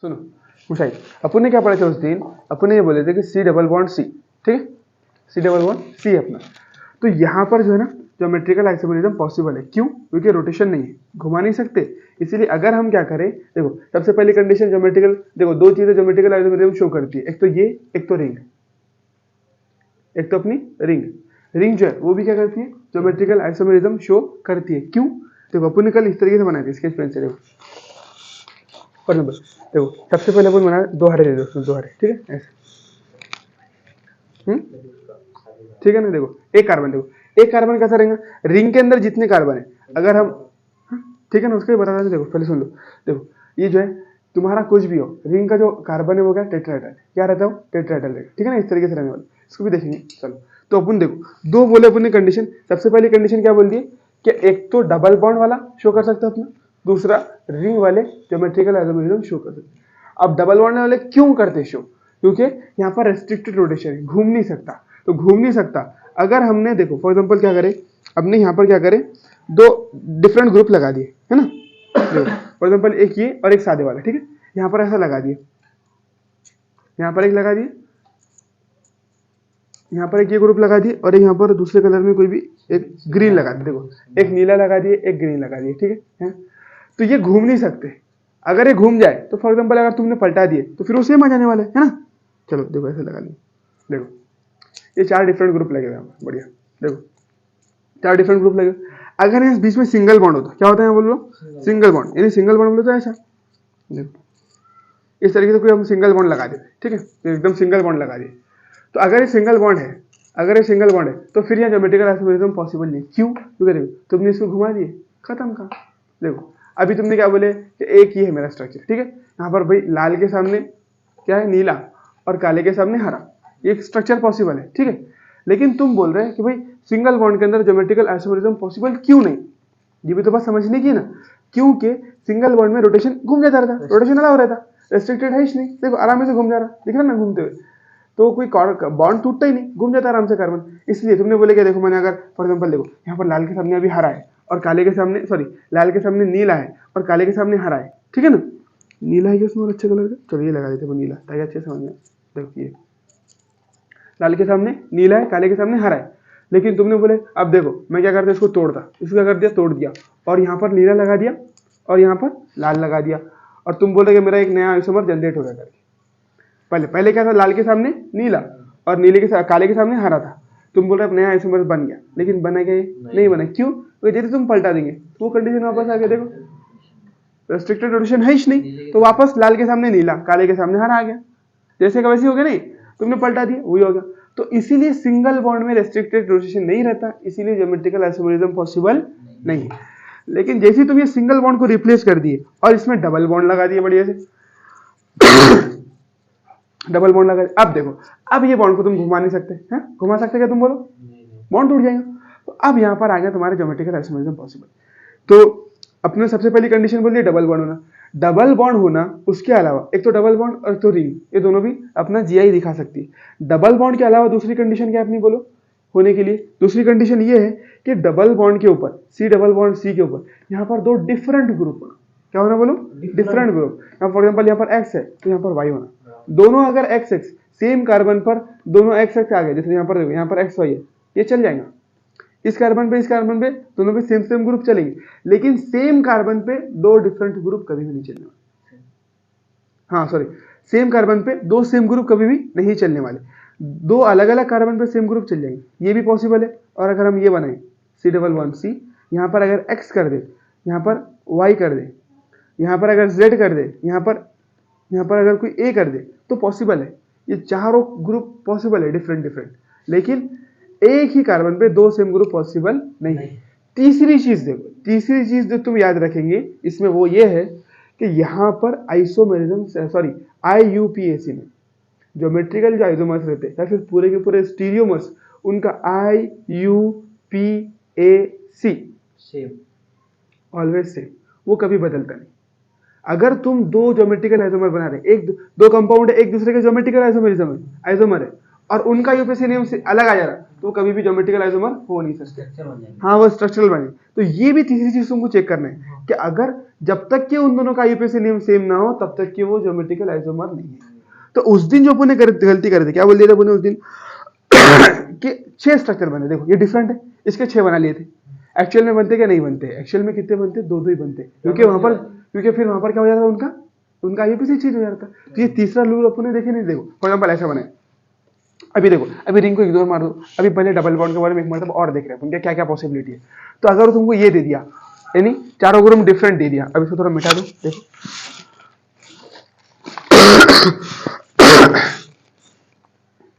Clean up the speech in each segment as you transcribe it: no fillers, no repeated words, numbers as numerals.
सुनो मुशाहिद, अपन ने क्या पढ़ा था उस दिन, अपन ने ये बोले थे कि सी डबल बॉन्ड सी, ठीक है, सी डबल बॉन्ड सी अपना। तो यहाँ पर जो है ना ज्योमेट्रिकल आइसोमेरिज्म पॉसिबल है, क्यों? क्योंकि रोटेशन नहीं है, घुमा नहीं सकते। इसीलिए अगर हम क्या करें, देखो सबसे पहली कंडीशन ज्योमेट्रिकल, देखो दो चीजें ज्योमेट्रिकल आइसोमेरिज्म शो करती है, एक तो ये, एक तो रिंग, एक तो अपनी रिंग। रिंग जो है वो भी क्या करती है, ज्योमेट्रिकल आइसोमेरिज्म शो करती है। क्यों? देखो अपन ने कल इस तरीके से बनाए थे स्केच पेन से, देखो फॉर एग्जाम्पल देखो सबसे पहले अपन बनाए दो हरे ले लो, उसमें दो हरे, ठीक है ऐसे, ठीक है ना। देखो एक कार्बन, देखो एक कार्बन कैसा रहेगा, रिंग के अंदर जितने कार्बन है अगर हम, ठीक है ना, उसको बता देते। देखो पहले सुन लो, देखो ये जो है तुम्हारा कुछ भी हो, रिंग का जो कार्बन है वो क्या टेट्राहेड्रल, क्या रहता है वो टेट्राहेड्रल रहेगा, ठीक है ना, इस तरीके से रहने वाला। इसको भी देखेंगे चलो। तो अपन देखो दो बोले अपन ने कंडीशन, सबसे पहली कंडीशन क्या बोल दी कि एक तो डबल बॉन्ड वाला शो कर सकता है अपना, दूसरा रिंग वाले ज्योमेट्रिकल आइसोमेरिज्म शो कर सकते। अब डबल बॉन्ड वाले क्यों करते शो, क्योंकि यहाँ पर रेस्ट्रिक्टेड रोटेशन है, घूम नहीं सकता, तो घूम नहीं सकता। अगर हमने देखो फॉर एग्जांपल क्या करें, हमने यहाँ पर क्या करें, दो डिफरेंट ग्रुप लगा दिए है ना, देखो फॉर एग्जांपल एक ये और एक सादे वाला, ठीक है, यहाँ पर ऐसा लगा दिए, यहाँ पर एक लगा दिए, यहाँ पर एक ये ग्रुप लगा दिए, और एक यहाँ पर दूसरे कलर में कोई भी एक ग्रीन लगा दिए, देखो एक नीला लगा दिए, एक ग्रीन लगा दिए, ठीक है। तो ये घूम नहीं सकते, अगर ये घूम जाए तो फॉर एग्जांपल अगर तुमने पलटा दिए तो फिर वो सेम आ जाने वाला है ना। चलो देखो ऐसे लगा दिए, देखो ये चार डिफरेंट ग्रुप लगे हुए हैं, बढ़िया, देखो चार डिफरेंट ग्रुप लगे। अगर इस बीच में सिंगल बॉन्ड होता, क्या होता है बोल लो, सिंगल बॉन्ड, यानी सिंगल बॉन्ड बोले तो ऐसा, देखो इस तरीके से कोई हम सिंगल बॉन्ड लगा देते, ठीक है, एकदम सिंगल बॉन्ड लगा दिए। तो अगर ये सिंगल बॉन्ड है, अगर ये सिंगल बॉन्ड है तो फिर यहाँ ज्योमेट्रिकल आइसोमेरिज्म पॉसिबल नहीं। क्यों? क्योंकि देखो तुमने इसको घुमा दिए, खत्म का। देखो अभी तुमने क्या बोले कि एक ही है मेरा स्ट्रक्चर, ठीक है, यहाँ पर भाई लाल के सामने क्या है, नीला, और काले के सामने हरा, ये स्ट्रक्चर पॉसिबल है, ठीक है। लेकिन तुम बोल रहे हैं कि भाई सिंगल बॉन्ड के अंदर ज्योमेट्रिकल आइसोमेरिज्म पॉसिबल क्यों नहीं, ये भी तो बात समझने की ना। क्योंकि सिंगल बॉन्ड में रोटेशन घूम जाता रहता, रोटेशन अलाउ रहता, रेस्ट्रिक्टेड है ही नहीं, देखो आराम से घूम जा रहा, दिख रहा ना घूमते हुए, तो कोई बॉन्ड टूटता ही नहीं, घूम जाता आराम से कार्बन। इसलिए तुमने बोले कि देखो मैंने अगर फॉर एग्जांपल देखो यहाँ पर लाल के सामने अभी हरा है और काले के सामने, सॉरी लाल के सामने नीला है और काले के सामने हरा है, ठीक है ना, नीला है क्या उसमें अच्छे कलर का, चलो ये लगा देते हैं नीला ताकि अच्छे समझ में। देखो ये लाल के सामने नीला है, काले के सामने हरा है, लेकिन तुमने बोले अब देखो मैं क्या करता, इसको तोड़ता, इसको क्या कर दिया, तोड़ दिया, और यहाँ पर नीला लगा दिया और यहाँ पर लाल लगा दिया, और तुम बोले कि मेरा एक नया आइसोमर जनरेट हो गया। पहले क्या था, लाल के सामने नीला और नीले के काले के सामने हरा था, तुम बोल रहे अब नया आइसोमर बन गया, लेकिन बना क्या, नहीं बना। क्यों? क्योंकि जैसे तुम पलटा देंगे तो वो कंडीशन वापस आ गया, देखो रेस्ट्रिक्टेड रोटेशन है ही नहीं, तो वापस लाल के सामने नीला, काले के सामने हरा आ गया, जैसे का वैसे हो गया, नहीं तुमने पलटा दिया वही हो गया। तो इसीलिए सिंगल बॉन्ड में रेस्ट्रिक्टेड रोटेशन नहीं रहता, इसीलिए ज्योमेट्रिकल आइसोमेरिज्म पॉसिबल नहीं है। लेकिन जैसे तुम ये सिंगल बॉन्ड को रिप्लेस कर दिए और इसमें डबल बॉन्ड लगा दिए बढ़िया से डबल बॉन्ड लगा, अब देखो अब ये बॉन्ड को तुम घुमा नहीं सकते हैं, घुमा सकते क्या तुम बोलो, बॉन्ड टूट जाएगा। तो अब यहाँ पर आ गया तुम्हारे ज्योमेट्रिकल आइसोमेरिज्म पॉसिबल। तो अपने सबसे पहली कंडीशन बोलिए डबल बॉन्ड होना, डबल बॉन्ड होना, उसके अलावा एक तो डबल बॉन्ड और तो रिंग, ये दोनों भी अपना जीआई दिखा सकती है। डबल बॉन्ड के अलावा दूसरी कंडीशन क्या अपनी बोलो होने के लिए, दूसरी कंडीशन ये है कि डबल बॉन्ड के ऊपर सी डबल बॉन्ड सी के ऊपर यहाँ पर दो डिफरेंट ग्रुप होना, क्या होना बोलो, डिफरेंट ग्रुप। यहाँ फॉर एग्जाम्पल यहाँ पर एक्स है तो यहाँ पर वाई होना, दोनों अगर एक्स एक्स सेम कार्बन पर दोनों एक्स एक्स आ गए, जैसे यहाँ पर देखो यहाँ पर एक्स वाई है, ये चल जाएगा, इस कार्बन पे इस कार्बन पे दोनों पे सेम सेम ग्रुप चलेंगे, लेकिन सेम कार्बन पे दो डिफरेंट ग्रुप कभी भी नहीं चलने वाले। हाँ सॉरी, सेम कार्बन पे दो सेम ग्रुप कभी भी नहीं चलने वाले, दो अलग अलग कार्बन पे सेम ग्रुप चल जाएंगे, ये भी पॉसिबल है। और अगर हम ये बनाएं सी डबल वन सी, यहाँ पर अगर एक्स कर दे, यहाँ पर वाई कर दे, यहाँ पर अगर जेड कर दे, यहाँ पर अगर कोई ए कर दे, तो पॉसिबल है, ये चारों ग्रुप पॉसिबल है डिफरेंट डिफरेंट, लेकिन एक ही कार्बन पे दो सेम ग्रुप पॉसिबल नहीं। तीसरी चीज देखो, तीसरी चीज जो तुम याद रखेंगे इसमें वो ये है कि यहाँ पर आइसोमेरिज्म, सॉरी IUPAC में ज्योमेट्रिकल जो आइसोमर्स रहते हैं या फिर पूरे के पूरे स्टीरियोमर्स, उनका IUPAC सेम, ऑलवेज सेम, वो कभी बदलता नहीं। अगर तुम दो ज्योमेट्रिकल आइसोमर बना रहे, एक दो कंपाउंड है, एक दूसरे के ज्योमेट्रिकल आइसोमर है और उनका यूपीएसी नेम से अलग आ जा रहा, तो कभी भी ज्योमेट्रिकल आइसोमर हो नहीं सकते। हाँ वो स्ट्रक्चरल बने। तो ये भी तीसरी चीज तुमको चेक करना है कि अगर जब तक कि उन दोनों का आईयूपीएसी नेम सेम ना हो तब तक कि वो ज्योमेट्रिकल आइसोमर नहीं है। तो उस दिन जो अपने गलती करे थे, क्या बोल दिया था अपने उस दिन कि 6 स्ट्रक्चर बने, देखो ये डिफरेंट है, इसके 6 बना लिए थे। एक्चुअल में बनते क्या नहीं बनते? एक्चुअल में कितने बनते? 2 ही बनते, क्योंकि फिर वहां पर क्या हो जाता उनका उनका आईयूपीएसी चेंज हो जाता। तो ये तीसरा रूल अपने देखे नहीं। देखो फॉर एग्जाम्पल ऐसा बना है, अभी देखो, अभी रिंग को इग्नोर मार दो, अभी पहले डबल बॉन्ड के बारे में एक मतलब और देख रहे हैं उनके क्या क्या पॉसिबिलिटी है। तो अगर तुमको ये दे दिया, यानी चारों ग्रुप डिफरेंट दे दिया, अब इसको थोड़ा मिटा दो,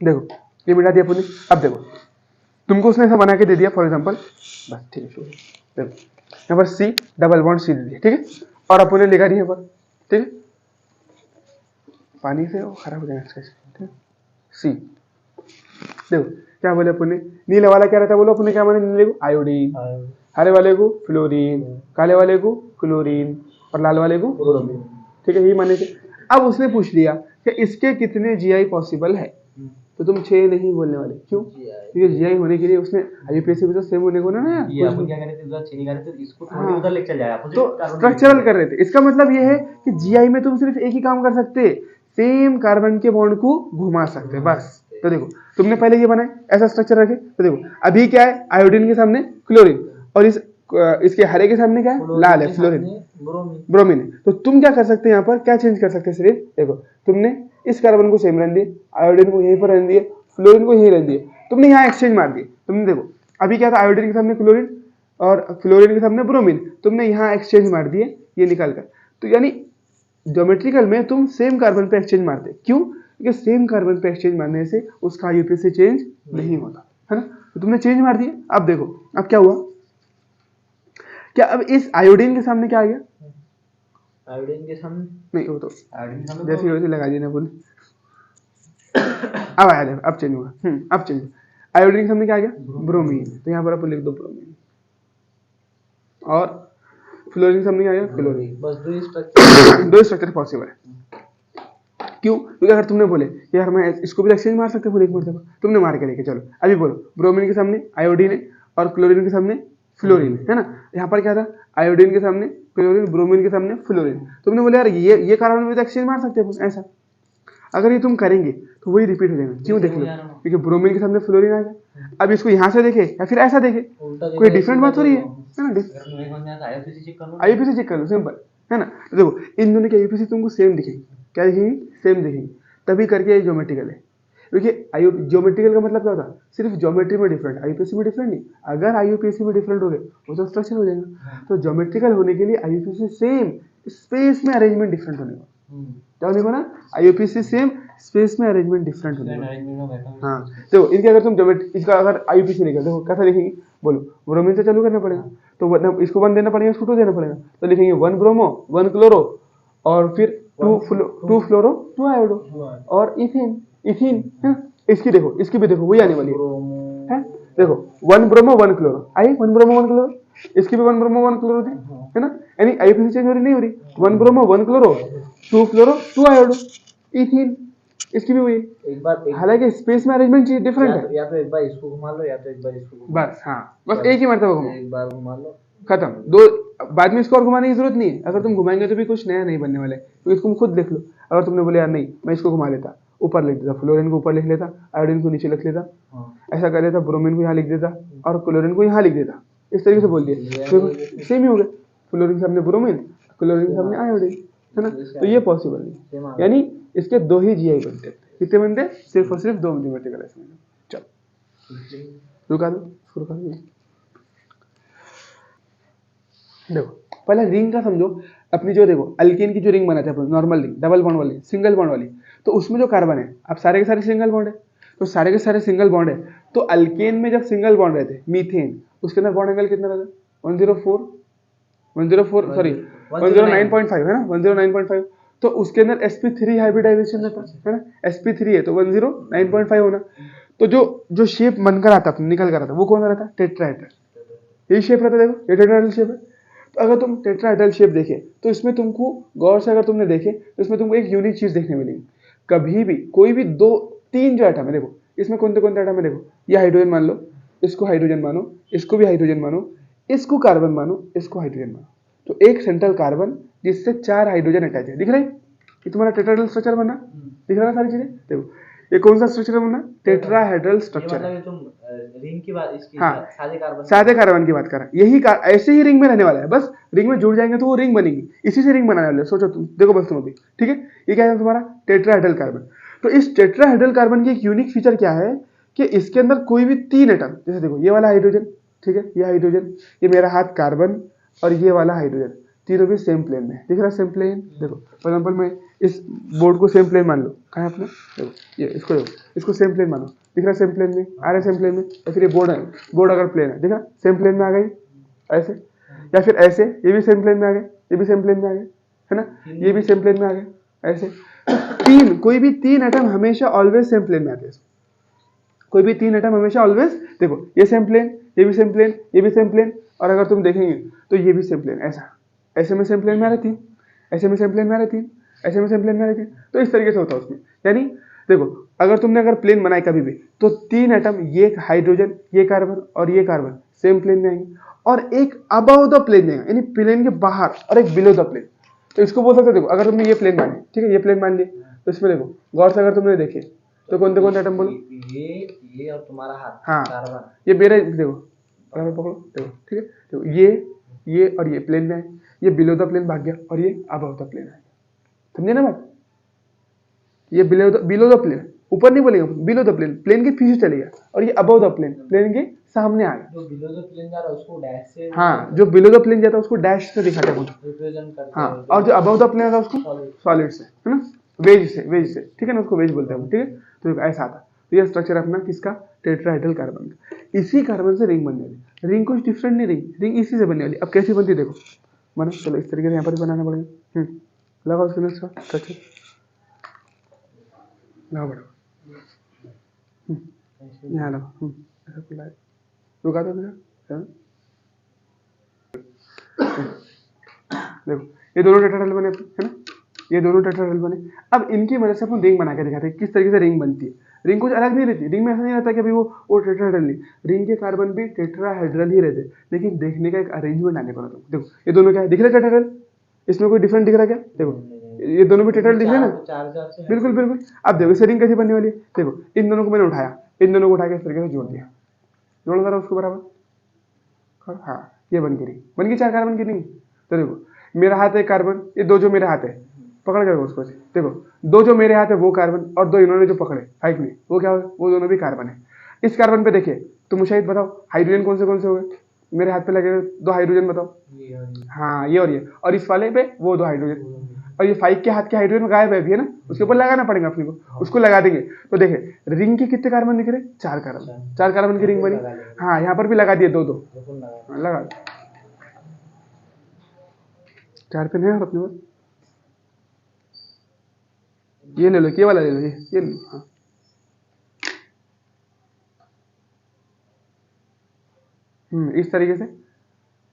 देखो देखो ये मिटा दिया पुलिस। अब देखो तुमको उसने ऐसा बना के दे दिया फॉर एग्जांपल, बस ठीक है, देखो यहाँ पर सी डबल बॉन्ड सी दे दिया, ठीक है, और अपने लिखा नहीं है पर, ठीक है, पानी से वो खराब हो जाएगा, ठीक है, सी। देखो क्या बोले अपने, नीले वाला क्या रहता है बोलो अपने, क्या माने नीले को? आयोडीन, हरे वाले को फ्लोरीन, काले वाले को क्लोरीन और लाल वाले को ब्रोमीन, ठीक है, यही माने थे। अब उसने पूछ लिया कि इसके कितने जीआई पॉसिबल है, तो तुम 6 नहीं बोलने वाले, क्यों? क्योंकि जीआई होने के लिए उसने आईयूपीएसी भी तो सेम होने को ना यार, ये अपन क्या कर रहे थे, उधर चेनी कर रहे थे, इसको थोड़ी उधर लेके चल जाएगा, तो स्ट्रक्चरल कर रहे थे। इसका मतलब ये है कि जीआई में तुम सिर्फ एक ही काम कर सकते, सेम कार्बन के बॉन्ड को घुमा सकते, बस। तो देखो तुमने पहले ये बनाए ऐसा स्ट्रक्चर रखे, तो देखो अभी क्या है, आयोडीन के सामने क्लोरीन और इसके हरे के सामने क्या है, लाल है, फ्लोरीन ब्रोमीन है। तो तुम क्या कर सकते हैं यहाँ पर, क्या चेंज कर सकते हैं सिर्फ, देखो तुमने इस कार्बन को सेम रहने दिए, आयोडीन को यहीं पर रहने दिए, फ्लोरीन को यहीं रहने दिए, तुमने यहाँ एक्सचेंज मार दिए। तुमने देखो अभी क्या था, आयोडीन के सामने क्लोरीन और फ्लोरीन के सामने ब्रोमीन, तुमने यहाँ एक्सचेंज मार दिए ये निकाल कर। तो यानी ज्योमेट्रिकल में तुम सेम कार्बन पे एक्सचेंज मारते, क्यों? क्योंकि सेम कार्बन पे एक्सचेंज मारने से उसका आईयूपीएसी चेंज नहीं होता है ना। तो तुमने चेंज मार दिए। अब देखो अब क्या हुआ, क्या अब इस आयोडीन के सामने क्या आ गया, आयोडीन के सामने नहीं वो तो आयोडीन के सामने जैसे वैसे लगा दिया बोले। अब आया देखो, अब चेंज हुआ, अब चेंज। आयोडीन के सामने क्या आ गया, ब्रोमीन, तो यहाँ पर आप लिख दो ब्रोमीन, और फ्लोरीन के सामने क्या आ गया, क्लोरीन। बस दो स्ट्रक्चर पॉसिबल है, क्यों? क्योंकि अगर तुमने बोले यार मैं इसको भी एक्सचेंज मार सकते हो एक मरतबा, तुमने मार के लेके चलो, अभी बोलो ब्रोमीन के सामने आयोडीन है और क्लोरीन के सामने फ्लोरीन है ना। यहाँ पर क्या था, आयोडीन के सामने क्लोरीन, ब्रोमीन के सामने फ्लोरीन। तुमने बोले यार ये कार्बन में तो एक्सचेंज मार सकते हो ऐसा। अगर ये तुम करेंगे तो वही रिपीट हो जाएगा, क्यों? देख लो, क्योंकि ब्रोमीन के सामने फ्लोरीन आ गया। अब इसको यहाँ से देखे या फिर ऐसा देखे, कोई डिफरेंट बात हो रही है ना। आईयूपीएसी चेक कर लो, सिंपल है ना। देखो इन दोनों की आईयूपीएसी तुमको सेम दिखेगी, क्या दिखेगी, सेम दिखेगी, तभी करके ये ज्योमेट्रिकल है। क्योंकि ज्योमेट्रिकल का मतलब क्या होता है, सिर्फ ज्योमेट्री में डिफरेंट, आईयूपीएसी में डिफरेंट नहीं। अगर आईयूपीएसी में डिफरेंट हो गए वो तो स्ट्रक्चर हो जाएगा। तो ज्योमेट्रिकल होने के लिए आईयूपीएसी सेम, स्पेस में अरेंजमेंट डिफरेंट होने का, क्या होने को ना, आईयूपीएसी सेम, स्पेस में अरेंजमेंट डिफरेंट होने का। हाँ देखो इनके अगर तुम ज्योमेट्री, इसका अगर आईयूपीएसी निकल, देखो कैसा लिखेंगे बोलो, ब्रोमीन से चालू करना पड़ेगा, तो इसको 1 देना पड़ेगा, इसको 2 देना पड़ेगा, तो लिखेंगे 1 ब्रोमो 1 क्लोरो और फिर 2 फ्लोरो 2 आयोडो और इथीन है। इसकी देखो, इसकी भी देखो वही आने वाली है, देखो 1 ब्रोमो 1 क्लोरो आई, 1 ब्रोमो 1 क्लोरो, इसकी भी 1 ब्रोमो 1 क्लोरो थी है ना। यानी आईयूपीएसी चेंज हो रही नहीं हो रही, 1 ब्रोमो 1 क्लोरो 2 फ्लोरो 2 आयोडो इथीन, इसकी भी हुई। एक बार हालांकि स्पेस में अरेंजमेंट चीज डिफरेंट है, या तो एक बार इसको घुमा लो या तो एक बार इसको घुमा लो। बस हाँ, बस एक ही मरतबा घुमाओ, एक बार घुमा लो, खत्म। दो बाद में इसको और घुमाने की जरूरत नहीं है। अगर तुम घुमाएंगे तो भी कुछ नया नहीं बनने वाला है, तो इसको खुद देख लो। अगर तुमने बोले यार नहीं मैं इसको घुमा लेता, ऊपर लिख देता, फ्लोरीन को ऊपर लिख लेता, आयोडीन को नीचे लिख लेता, ऐसा कर लेता, ब्रोमीन को यहाँ लिख देता और क्लोरीन को यहाँ लिख देता, इस तरीके से बोल दिया, सेम ही हो गया, फ्लोरीन के सामने ब्रोमीन, क्लोरीन के सामने आयोडीन है ना। तो ये पॉसिबल नहीं, यानी इसके 2 ही जीआई बनते, कितने बनते, सिर्फ और सिर्फ 2 ज्योमेट्रिकल। चलो रुका दो, शुरू कर दो। देखो पहले रिंग का समझो, अपनी जो देखो अल्केन की जो रिंग बनाते हैं नॉर्मल रिंग, डबल बॉन्ड वाली, सिंगल बॉन्ड वाली, तो उसमें जो कार्बन है अब सारे के सारे सिंगल बॉन्ड है, तो सारे के सारे सिंगल बॉन्ड है। तो अल्केन में जब सिंगल बॉन्ड रहते हैं, मीथेन, उसके अंदर बॉन्ड एंगल कितना रहता है, 109.5 है ना, 109.5। तो उसके अंदर sp3 हाइब्रिडाइजेशन रहता है ना, sp3 है तो 109.5 होना। तो जो शेप बनकर आता है, निकल कर आता है, वो कौन सा रहता है, टेट्राहेड्रल, यही शेप रहता है। देखो ये टेट्राहेड्रल शेप है। तो अगर तुम टेट्राहेड्रल शेप देखे तो इसमें तुमको गौर से अगर तुमने देखे तो इसमें तुमको एक यूनिक चीज देखने मिलेगी। कभी भी कोई भी 2-3 जो आइटम है, देखो इसमें कौन कौन से आइटम है, देखो ये हाइड्रोजन मान लो, इसको हाइड्रोजन मानो, इसको भी हाइड्रोजन मानो, इसको कार्बन मानो, इसको हाइड्रोजन मानो, तो एक सेंट्रल कार्बन जिससे 4 हाइड्रोजन अटैच है, दिख रहा है? ये तुम्हारा टेट्राहेड्रल स्ट्रक्चर बना, दिख रहा है सारी चीजें? देखो ये कौन सा स्ट्रक्चर बना? टेट्राहेड्रल स्ट्रक्चर है। तुम रिंग की बात इसकी हाँ, सादे कार्बन सादे कार्बन की बात कर रहा है, यही ऐसे ही रिंग में रहने वाला है, बस रिंग में जुड़ जाएंगे तो वो रिंग बनेगी, इसी से रिंग बनाने वाले, सोचो तुम, देखो बस तुम अभी, ठीक है? ये क्या है तुम्हारा? Tetrahedral carbon. तो इस टेट्राहेड्रल कार्बन की एक यूनिक फीचर क्या है कि इसके अंदर कोई भी 3 एटम, जैसे देखो ये वाला हाइड्रोजन, ठीक है, ये हाइड्रोजन, ये मेरा हाथ कार्बन और ये वाला हाइड्रोजन, तीनों भी सेम प्लेन में, दिख रहा है सेम प्लेन? देखो फॉर एग्जाम्पल मैं इस बोर्ड को सेम प्लेन मान लो, कहाँ है अपना? देखो ये इसको, देखो इसको सेम प्लेन मानो, दिख रहा है सेम प्लेन में, आ रहा है सेम प्लेन में, या फिर ये बोर्ड है, बोर्ड अगर प्लेन है, दिख रहा सेम प्लेन में आ गई ऐसे, या फिर ऐसे, ये भी सेम प्लेन में आ गए, ये भी सेम प्लेन में आ गए, है ना, ये भी सेम प्लेन में आ गए, ऐसे तीन, कोई भी 3 एटम हमेशा ऑलवेज सेम प्लेन में आते हैं, कोई भी 3 एटम हमेशा ऑलवेज, देखो ये सेम प्लेन, ये भी सेम प्लेन, ये भी सेम प्लेन, और अगर तुम देखेंगे तो ये भी सेम प्लेन, ऐसा ऐसे में सेम प्लेन में आ रही थी, ऐसे में सेम प्लेन में आ रही थी, ऐसे में सेम प्लेन में आ रही थी, तो इस तरीके से होता है उसमें। यानी देखो अगर तुमने अगर प्लेन बनाए कभी भी तो 3 एटम, ये हाइड्रोजन, ये कार्बन और ये कार्बन सेम प्लेन में आएंगे, और एक अबव द प्लेन जाएगा, यानी प्लेन के बाहर, और एक बिलो द प्लेन। तो इसको बोल सकते हो, देखो अगर तुमने ये प्लेन माने, ठीक है, ये प्लेन मान लिए, तो इसमें देखो गौर से अगर तुमने देखे तो कौन कौन एटम बोलो? ये और तुम्हारा हाथ हाँ, कार्बन, ये मेरे, देखो बराबर पकड़ो, देखो ठीक है, देखो ये और ये प्लेन में है, ये बिलो द प्लेन भाग गया, और ये अबव द प्लेन है, समझे ना बात? ये बिलो द प्लेन, ऊपर नहीं बोलेंगे, बिलो द प्लेन, प्लेन के पीछे चले गया, और ये अबव द प्लेन, प्लेन के सामने आ गया। जो बिलो द प्लेन जा रहा है उसको डैश से, हाँ, जो बिलो द प्लेन जाता है उसको डैश से दिखाते हैं, रिप्रेजेंट करते हाँ, हैं, और जो अबव द प्लेन आता है उसको सॉलिड से, है ना, वेज से, ठीक है ना, उसको वेज बोलते हैं, ठीक है? तो ऐसा आता, तो ये स्ट्रक्चर अपना किसका? टेट्राहेड्रल कार्बन का। इसी कार्बन से रिंग बनने वाली, रिंग कुछ डिफरेंट नहीं, रिंग इसी से बनने वाली। अब कैसी बनती है देखो, मानो चलो इस तरीके से यहाँ पर भी बनाना पड़ेगा, लगाओ उसके इसका स्ट्रक्चर, लगाओ बड़ा, यहाँ लगाओ, ऐसा खुला है, रुका दो मेरा, देखो ये दोनों टेट्राहेड्रल बने, है ना, ये दोनों टेट्राहेड्रल बने। अब इनकी मदद से अपन रिंग बना के दिखाते हैं किस तरीके से रिंग बनती है। रिंग कुछ अलग नहीं रहती, रिंग में ऐसा नहीं रहता कि अभी वो टेट्राहेड्रल नहीं, रिंग के कार्बन भी टेट्राहेड्रल ही रहते, लेकिन देखने का एक अरेंजमेंट आने पर होता है। देखो ये दोनों क्या है, दिख रहा है टेट्राहेड्रल? इसमें कोई डिफरेंट दिख रहा है क्या? देखो ये दोनों भी टेट्राहेड्रल दिख रहे हैं ना, बिल्कुल बिल्कुल। अब देखो इसे रिंग कैसी बनने वाली है, देखो इन दोनों को मैंने उठाया, इन दोनों को उठा के इस तरीके से जोड़ दिया, जोड़ जरा उसको बराबर, हाँ ये बन गई रिंग, बन गई 4 कार्बन की रिंग। तो देखो मेरा हाथ है कार्बन, ये 2 जो मेरे हाथ है, पकड़ कर उसको, देखो 2 जो मेरे हाथ है वो कार्बन, और 2 इन्होंने जो पकड़े हाइट में वो क्या हो, वो दोनों भी कार्बन है। इस कार्बन पे देखिए तो मुशाहिद बताओ हाइड्रोजन कौन से हो गए? मेरे हाथ पे लगे हुए 2 हाइड्रोजन बताओ। हाँ ये, और इस वाले पे वो 2 हाइड्रोजन, और ये 5 के हाथ के हाइड्रोजन गायब है अभी, है ना, उसके ऊपर लगाना पड़ेगा अपने को, उसको लगा देंगे। तो देखे रिंग के कितने कार्बन दिख रहे? 4 कार्बन, 4 कार्बन की रिंग बनी। हाँ यहाँ पर भी लगा दिए 2 लगा, 4 पेन है और अपने पास, ये ले लो, ये वाला ले लो, ये ले लो, हाँ इस तरीके से